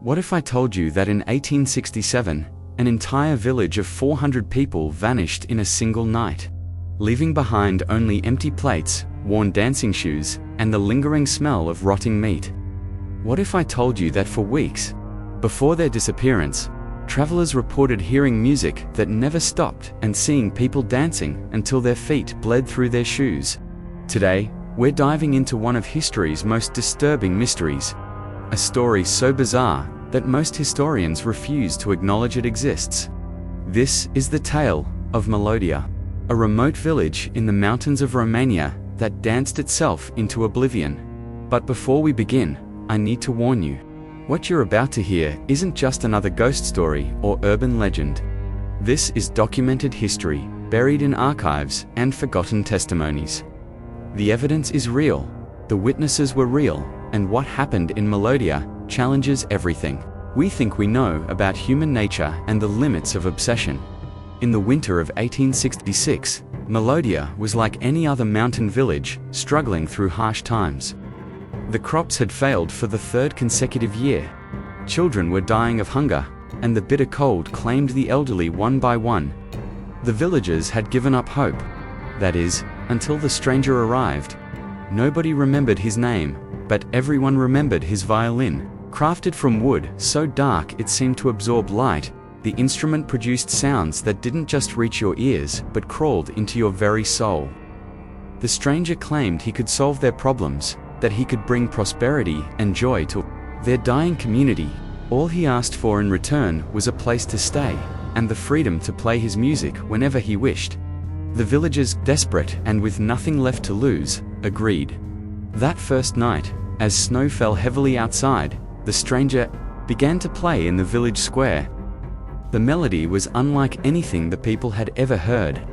What if I told you that in 1867, an entire village of 400 people vanished in a single night, leaving behind only empty plates, worn dancing shoes, and the lingering smell of rotting meat? What if I told you that for weeks, before their disappearance, travelers reported hearing music that never stopped and seeing people dancing until their feet bled through their shoes? Today, we're diving into one of history's most disturbing mysteries, a story so bizarre that most historians refuse to acknowledge it exists. This is the tale of Melodia, a remote village in the mountains of Romania that danced itself into oblivion. But before we begin, I need to warn you. What you're about to hear isn't just another ghost story or urban legend. This is documented history, buried in archives and forgotten testimonies. The evidence is real, the witnesses were real, and what happened in Melodia challenges everything we think we know about human nature and the limits of obsession. In the winter of 1866, Melodia was like any other mountain village, struggling through harsh times. The crops had failed for the third consecutive year. Children were dying of hunger, and the bitter cold claimed the elderly one by one. The villagers had given up hope. That is, until the stranger arrived. Nobody remembered his name, but everyone remembered his violin. Crafted from wood so dark it seemed to absorb light, the instrument produced sounds that didn't just reach your ears but crawled into your very soul. The stranger claimed he could solve their problems, that he could bring prosperity and joy to their dying community. All he asked for in return was a place to stay, and the freedom to play his music whenever he wished. The villagers, desperate and with nothing left to lose, agreed. That first night, as snow fell heavily outside, the stranger began to play in the village square. The melody was unlike anything the people had ever heard.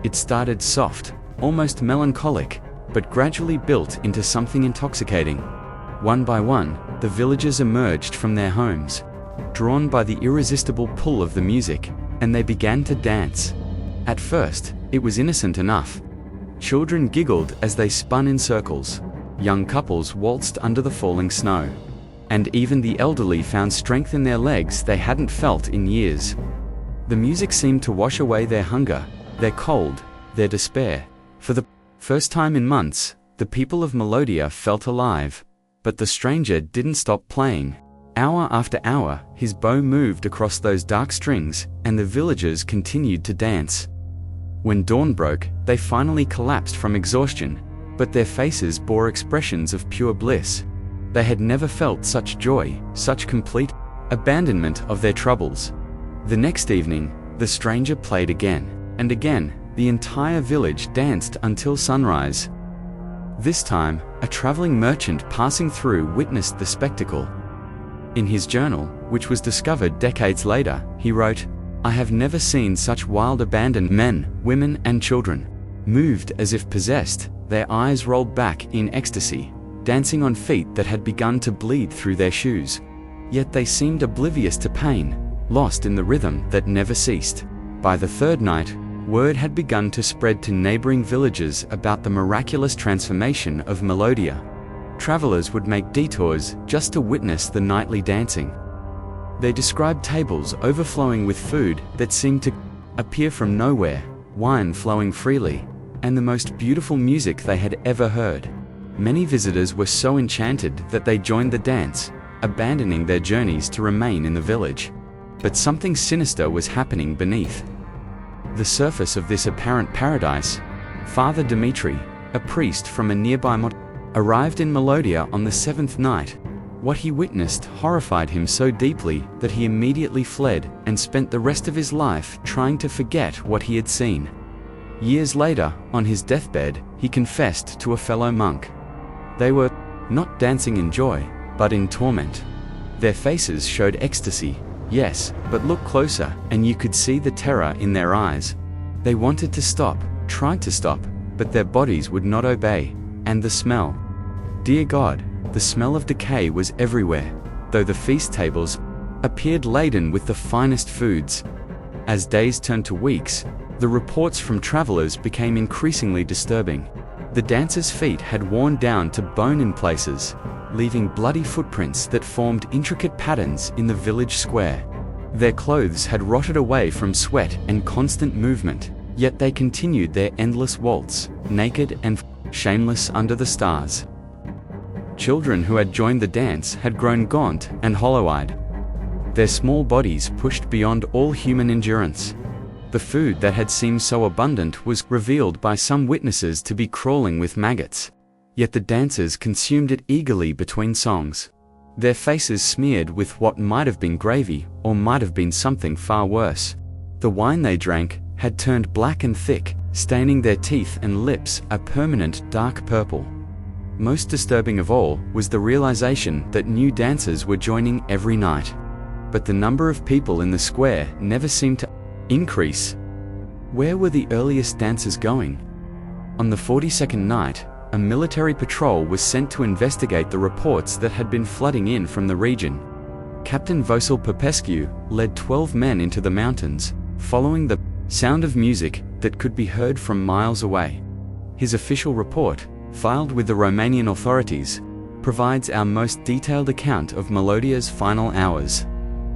It started soft, almost melancholic, but gradually built into something intoxicating. One by one, the villagers emerged from their homes, drawn by the irresistible pull of the music, and they began to dance. At first, it was innocent enough. Children giggled as they spun in circles. Young couples waltzed under the falling snow. And even the elderly found strength in their legs they hadn't felt in years. The music seemed to wash away their hunger, their cold, their despair. For the first time in months, the people of Melodia felt alive. But the stranger didn't stop playing. Hour after hour, his bow moved across those dark strings, and the villagers continued to dance. When dawn broke, they finally collapsed from exhaustion, but their faces bore expressions of pure bliss. They had never felt such joy, such complete abandonment of their troubles. The next evening, the stranger played again, and again, the entire village danced until sunrise. This time, a traveling merchant passing through witnessed the spectacle. In his journal, which was discovered decades later, he wrote, "I have never seen such wild abandoned men, women, and children. Moved as if possessed, their eyes rolled back in ecstasy, dancing on feet that had begun to bleed through their shoes. Yet they seemed oblivious to pain, lost in the rhythm that never ceased." By the third night, word had begun to spread to neighboring villages about the miraculous transformation of Melodia. Travelers would make detours just to witness the nightly dancing. They described tables overflowing with food that seemed to appear from nowhere, wine flowing freely, and the most beautiful music they had ever heard. Many visitors were so enchanted that they joined the dance, abandoning their journeys to remain in the village. But something sinister was happening beneath the surface of this apparent paradise. Father Dimitri, a priest from a nearby arrived in Melodia on the seventh night. What he witnessed horrified him so deeply that he immediately fled and spent the rest of his life trying to forget what he had seen. Years later, on his deathbed, he confessed to a fellow monk. They were not dancing in joy, but in torment. Their faces showed ecstasy, yes, but look closer, and you could see the terror in their eyes. They wanted to stop, tried to stop, but their bodies would not obey. And the smell. Dear God, the smell of decay was everywhere, though the feast tables appeared laden with the finest foods. As days turned to weeks, the reports from travelers became increasingly disturbing. The dancers' feet had worn down to bone in places. leaving bloody footprints that formed intricate patterns in the village square. Their clothes had rotted away from sweat and constant movement, yet they continued their endless waltz, naked and shameless under the stars. Children who had joined the dance had grown gaunt and hollow-eyed, their small bodies pushed beyond all human endurance. The food that had seemed so abundant was revealed by some witnesses to be crawling with maggots. Yet the dancers consumed it eagerly between songs, their faces smeared with what might have been gravy or might have been something far worse. The wine they drank had turned black and thick, staining their teeth and lips a permanent dark purple. Most disturbing of all was the realization that new dancers were joining every night. But the number of people in the square never seemed to increase. Where were the earliest dancers going? On the 42nd night, a military patrol was sent to investigate the reports that had been flooding in from the region. Captain Vasil Popescu led 12 men into the mountains, following the sound of music that could be heard from miles away. His official report, filed with the Romanian authorities, provides our most detailed account of Melodia's final hours.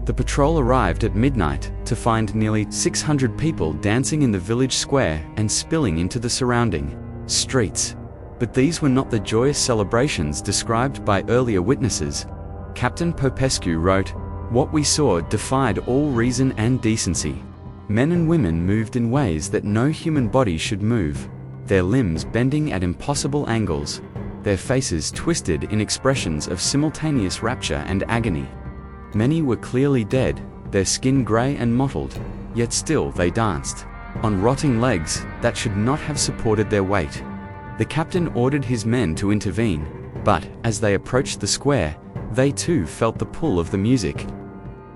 The patrol arrived at midnight to find nearly 600 people dancing in the village square and spilling into the surrounding streets. But these were not the joyous celebrations described by earlier witnesses. Captain Popescu wrote, "What we saw defied all reason and decency. Men and women moved in ways that no human body should move, their limbs bending at impossible angles, their faces twisted in expressions of simultaneous rapture and agony. Many were clearly dead, their skin grey and mottled, yet still they danced, on rotting legs that should not have supported their weight." The captain ordered his men to intervene, but as they approached the square, they too felt the pull of the music.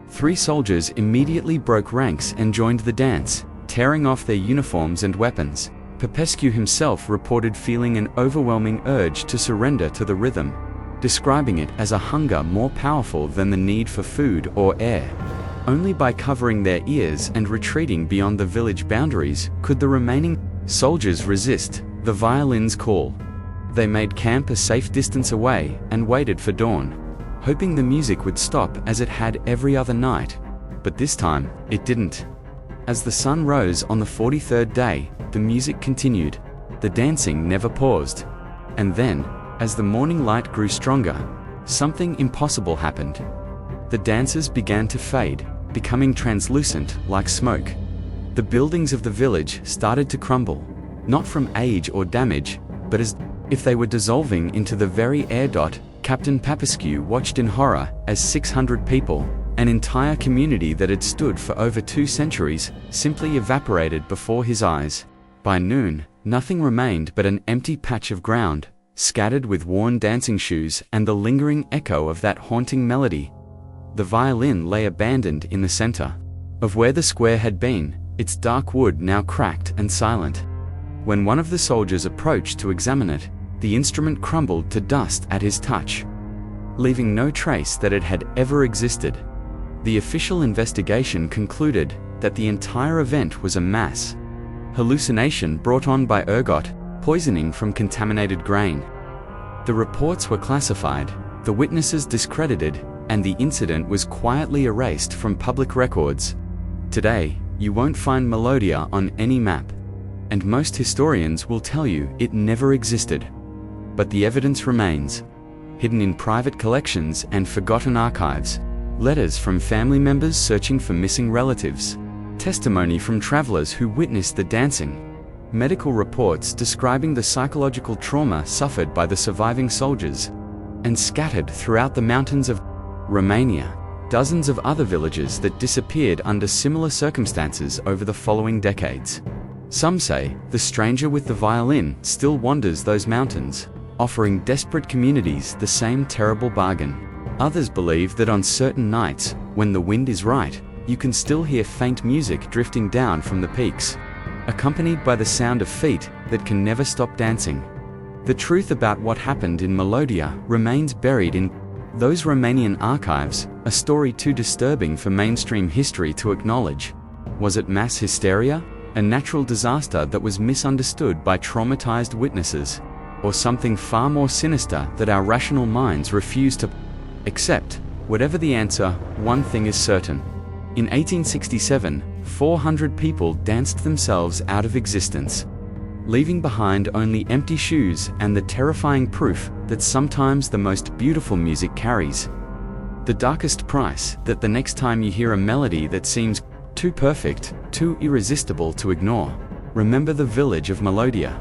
3 soldiers immediately broke ranks and joined the dance, tearing off their uniforms and weapons. Popescu himself reported feeling an overwhelming urge to surrender to the rhythm, describing it as a hunger more powerful than the need for food or air. Only by covering their ears and retreating beyond the village boundaries could the remaining soldiers resist the violin's call. They made camp a safe distance away and waited for dawn, hoping the music would stop as it had every other night. But this time, it didn't. As the sun rose on the 43rd day, the music continued. The dancing never paused. And then, as the morning light grew stronger, something impossible happened. The dancers began to fade, becoming translucent like smoke. The buildings of the village started to crumble, not from age or damage, but as if they were dissolving into the very air. Captain Popescu watched in horror as 600 people, an entire community that had stood for over 2 centuries, simply evaporated before his eyes. By noon, nothing remained but an empty patch of ground, scattered with worn dancing shoes and the lingering echo of that haunting melody. The violin lay abandoned in the center of where the square had been, its dark wood now cracked and silent. When one of the soldiers approached to examine it, the instrument crumbled to dust at his touch, leaving no trace that it had ever existed. The official investigation concluded that the entire event was a mass hallucination brought on by ergot, poisoning from contaminated grain. The reports were classified, the witnesses discredited, and the incident was quietly erased from public records. Today, you won't find Melodia on any map, and most historians will tell you it never existed. But the evidence remains, hidden in private collections and forgotten archives. Letters from family members searching for missing relatives, testimony from travelers who witnessed the dancing, medical reports describing the psychological trauma suffered by the surviving soldiers, and scattered throughout the mountains of Romania, dozens of other villages that disappeared under similar circumstances over the following decades. Some say the stranger with the violin still wanders those mountains, offering desperate communities the same terrible bargain. Others believe that on certain nights, when the wind is right, you can still hear faint music drifting down from the peaks, accompanied by the sound of feet that can never stop dancing. The truth about what happened in Melodia remains buried in those Romanian archives, a story too disturbing for mainstream history to acknowledge. Was it mass hysteria? A natural disaster that was misunderstood by traumatized witnesses? or something far more sinister that our rational minds refuse to accept? Whatever the answer, one thing is certain. In 1867, 400 people danced themselves out of existence, leaving behind only empty shoes and the terrifying proof that sometimes the most beautiful music carries the darkest price. That the next time you hear a melody that seems too perfect, too irresistible to ignore, remember the village of Melodia.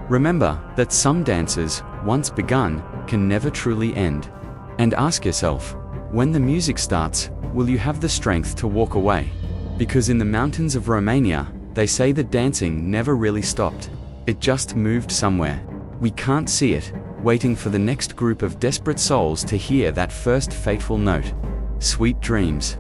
Remember that some dances, once begun, can never truly end. And ask yourself, when the music starts, will you have the strength to walk away? Because in the mountains of Romania, they say the dancing never really stopped. It just moved somewhere. We can't see it, waiting for the next group of desperate souls to hear that first fateful note. Sweet dreams.